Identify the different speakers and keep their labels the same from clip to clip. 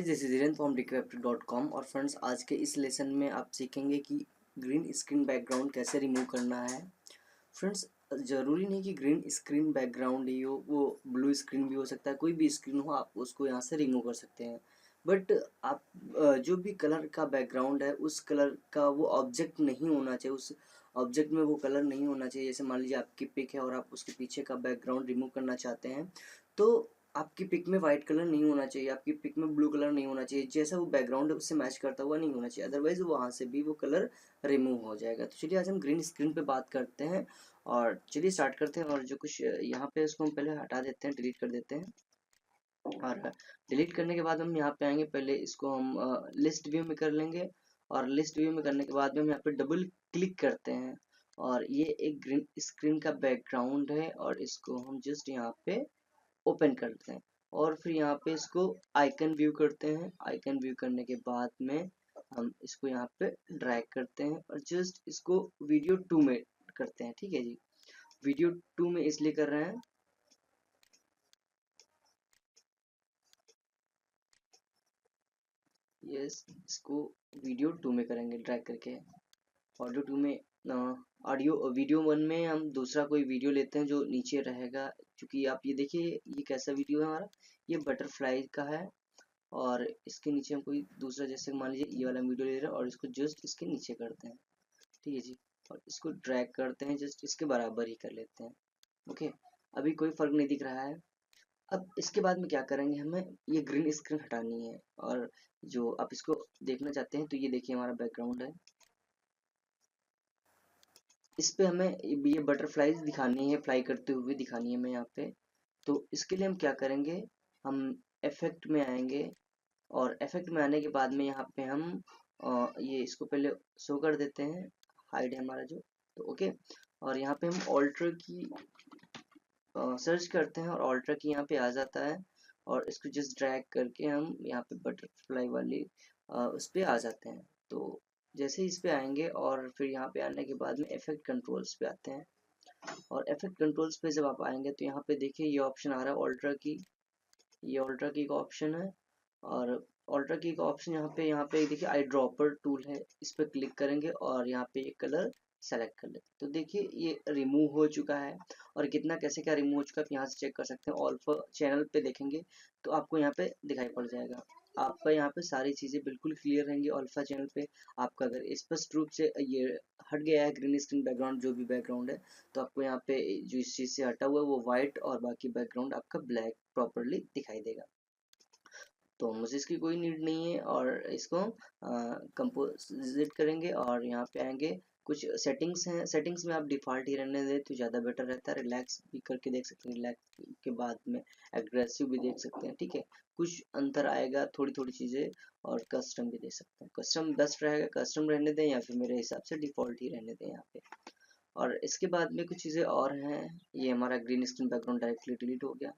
Speaker 1: Guys this is Dhiren from decryptic.com। और friends, आज के इस लेसन में आप सीखेंगे कि ग्रीन स्क्रीन बैकग्राउंड कैसे रिमूव करना है। फ्रेंड्स, ज़रूरी नहीं कि ग्रीन स्क्रीन बैकग्राउंड ही हो, वो ब्लू स्क्रीन भी हो सकता है, कोई भी स्क्रीन हो आप उसको यहाँ से रिमूव कर सकते हैं। बट आप जो भी कलर का बैकग्राउंड है उस कलर का वो ऑब्जेक्ट नहीं होना चाहिए, उस ऑब्जेक्ट में वो कलर नहीं होना चाहिए। जैसे मान लीजिए आपकी पिक है और आप उसके पीछे का बैकग्राउंड रिमूव करना चाहते हैं, तो आपकी पिक में वाइट कलर नहीं होना चाहिए, आपकी पिक में ब्लू कलर नहीं होना चाहिए, जैसा वो बैकग्राउंड है उससे मैच करता हुआ नहीं होना चाहिए, अदरवाइज वहाँ से भी वो कलर रिमूव हो जाएगा। तो चलिए आज हम ग्रीन स्क्रीन पे बात करते हैं और चलिए स्टार्ट करते हैं। और जो कुछ यहाँ पे उसको हम पहले हटा देते हैं, डिलीट कर देते हैं। और डिलीट करने के बाद हम यहाँ पे आएंगे, पहले इसको हम लिस्ट व्यू में कर लेंगे। और लिस्ट व्यू में करने के बाद में हम यहाँ पे डबल क्लिक करते हैं और ये एक ग्रीन स्क्रीन का बैकग्राउंड है और इसको हम जस्ट यहाँ पे ओपन करते हैं। और फिर यहाँ पे इसको आइकन व्यू करते हैं। आइकन व्यू करने के बाद में हम इसको यहाँ पे ड्रैग करते हैं और जस्ट इसको वीडियो 2 में करते हैं। ठीक है जी, वीडियो 2 में इसलिए कर रहे हैं, यस, इसको वीडियो 2 में करेंगे ड्रैग करके। ऑडियो 2 में ऑडियो वीडियो 1 में हम दूसरा कोई वीडियो लेते हैं जो नीचे रहेगा, क्योंकि आप ये देखिए ये कैसा वीडियो है हमारा, ये बटरफ्लाई का है। और इसके नीचे हम कोई दूसरा, जैसे मान लीजिए ये वाला वीडियो ले रहे हैं और इसको जस्ट इसके नीचे करते हैं। ठीक है जी, और इसको ड्रैग करते हैं, जस्ट इसके बराबर ही कर लेते हैं। ओके, अभी कोई फर्क नहीं दिख रहा है। अब इसके बाद में क्या करेंगे, हमें ये ग्रीन स्क्रीन हटानी है। और जो आप इसको देखना चाहते हैं तो ये देखिए हमारा बैकग्राउंड है, इस पे हमें ये बटरफ्लाईज दिखानी है, फ्लाई करते हुए दिखानी है हमें यहाँ पे। तो इसके लिए हम क्या करेंगे, हम इफेक्ट में आएंगे और इफेक्ट में आने के बाद में यहाँ पे हम ये इसको पहले शो कर देते हैं, हाइड है हमारा जो, तो ओके। और यहाँ पे हम ऑल्टर की सर्च करते हैं और ऑल्टर की यहाँ पे आ जाता है और इसको जस्ट ड्रैग करके हम यहाँ पे बटरफ्लाई वाली उस पे आ जाते हैं। तो जैसे ही इस पे आएंगे और फिर यहाँ पे आने के बाद में इफेक्ट कंट्रोल्स पे आते हैं। और इफेक्ट कंट्रोल्स पे जब आप आएंगे तो यहाँ पे देखिए ये ऑप्शन आ रहा है ऑल्टर की, ये ऑल्टर की का ऑप्शन है। और ऑल्टर की का ऑप्शन यहाँ पे देखिए आई ड्रॉपर टूल है, इस पर क्लिक करेंगे और यहाँ पे ये कलर सेलेक्ट कर लेते हैं। तो देखिए ये रिमूव हो चुका है। और कितना कैसे क्या रिमूव हो चुका है आप यहाँ से चेक कर सकते हैं। ऑल्फा चैनल पे देखेंगे तो आपको यहाँ पे दिखाई पड़ जाएगा, आपका यहाँ पे सारी चीज़ें बिल्कुल क्लियर रहेंगी अल्फा चैनल पे। आपका अगर स्पष्ट रूप से ये हट गया है ग्रीन स्क्रीन बैकग्राउंड, जो भी बैकग्राउंड है, तो आपको यहाँ पे जो इस चीज़ से हटा हुआ है वो वाइट और बाकी बैकग्राउंड आपका ब्लैक प्रॉपरली दिखाई देगा। तो मुझे इसकी कोई नीड नहीं है और इसको कंपोजिट करेंगे और यहाँ पे आएंगे। कुछ सेटिंग्स हैं, सेटिंग्स में आप डिफ़ॉल्ट ही रहने दें तो ज़्यादा बेटर रहता है। रिलैक्स भी करके देख सकते हैं, रिलैक्स के बाद में एग्रेसिव भी देख सकते हैं। ठीक है, कुछ अंतर आएगा, थोड़ी थोड़ी चीज़ें। और कस्टम भी देख सकते हैं, कस्टम बेस्ट रहेगा, कस्टम रहने दें या फिर मेरे हिसाब से डिफ़ॉल्ट ही रहने दें यहाँ पे। और इसके बाद में कुछ चीज़ें और हैं, ये हमारा green screen background directly delete हो गया।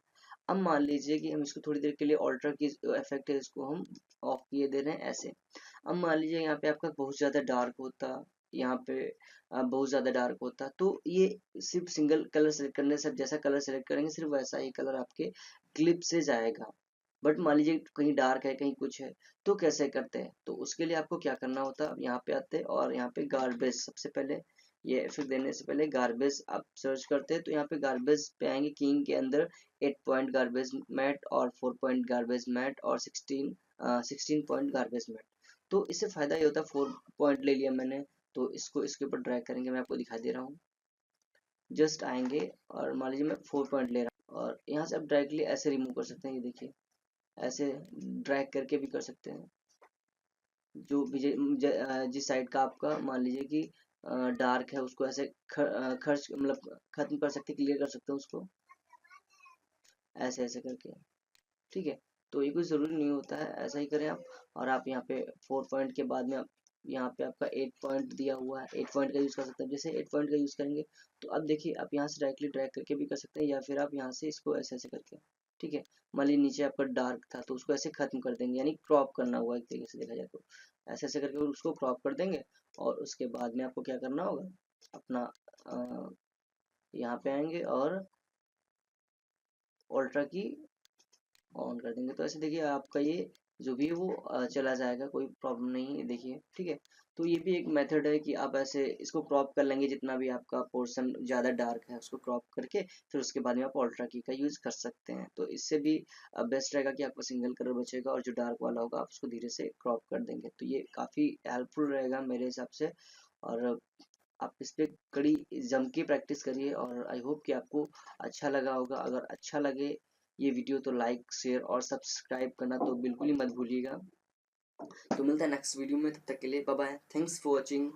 Speaker 1: अब मान लीजिए कि हम इसको थोड़ी देर के लिए ऑल्टर की इफेक्ट है इसको हम ऑफ किए दे रहे हैं ऐसे। अब मान लीजिए यहाँ पे आपका बहुत ज़्यादा डार्क होता, यहाँ पे बहुत ज़्यादा डार्क होता, तो ये सिर्फ सिंगल कलर सेलेक्ट करने से, जैसा कलर सेलेक्ट करेंगे सिर्फ वैसा ही कलर आपके क्लिप से जाएगा। बट मान लीजिए कहीं डार्क है कहीं कुछ है, तो कैसे करते हैं, तो उसके लिए आपको क्या करना होता है, अब यहाँ पे आते हैं और यहाँ पे गार्बेज, सबसे पहले ये फिर देने से पहले गार्बेज आप सर्च करते हैं तो यहाँ पे गार्बेज पे आएंगे, किंग के अंदर 8 पॉइंट गार्बेज मैट और 4 पॉइंट गार्बेज मैट और 16 पॉइंट गार्बेज मैट। तो इससे फायदा ये होता है, 4 पॉइंट ले लिया मैंने तो इसको इसके ऊपर ड्रैग करेंगे, मैं आपको दिखा दे रहा हूँ। जस्ट आएंगे और मान लीजिए मैं 4 पॉइंट ले रहा हूँ और यहाँ से आप डायरेक्टली ऐसे रिमूव कर सकते हैं, ये देखिए ऐसे ड्रैग करके भी कर सकते हैं। जो भी जिस साइड का आपका मान लीजिए कि डार्क है उसको ऐसे खर्च मतलब खत्म कर सकते, क्लियर कर सकते हैं उसको ऐसे ऐसे करके। ठीक है, तो ये कोई ज़रूरी नहीं होता है, ऐसा ही करें आप। और आप यहाँ पे 4 पॉइंट के बाद में आप यहाँ पे आपका 8 पॉइंट दिया हुआ है, 8 पॉइंट का यूज़ कर सकते हैं। जैसे 8 पॉइंट का यूज़ करेंगे तो अब देखिए आप यहाँ से डायरेक्टली ड्रैग करके भी कर सकते हैं या फिर आप यहाँ से इसको ऐसे ऐसे करके। ठीक है, मान लीजिए नीचे आपका डार्क था तो उसको ऐसे खत्म कर देंगे, यानी क्रॉप करना हुआ एक तरीके से देखा जाए तो ऐसे ऐसे करके उसको क्रॉप कर देंगे। और उसके बाद में आपको क्या करना होगा, अपना यहाँ पे आएंगे और अल्ट्रा की ऑन कर देंगे। तो ऐसे देखिए आपका ये जो भी है वो चला जाएगा, कोई प्रॉब्लम नहीं है। देखिए ठीक है, तो ये भी एक मेथड है कि आप ऐसे इसको क्रॉप कर लेंगे, जितना भी आपका पोर्शन ज़्यादा डार्क है उसको क्रॉप करके फिर उसके बाद में आप अल्ट्रा की का यूज़ कर सकते हैं। तो इससे भी बेस्ट रहेगा कि आपका सिंगल कलर बचेगा और जो डार्क वाला होगा आप उसको धीरे से क्रॉप कर देंगे। तो ये काफ़ी हेल्पफुल रहेगा मेरे हिसाब से, और आप इस पे कड़ी जम के प्रैक्टिस करिए। और आई होप कि आपको अच्छा लगा होगा। अगर अच्छा लगे ये वीडियो तो लाइक शेयर और सब्सक्राइब करना तो बिल्कुल ही मत भूलिएगा। तो मिलता है नेक्स्ट वीडियो में, तब तक के लिए bye bye, thanks for watching.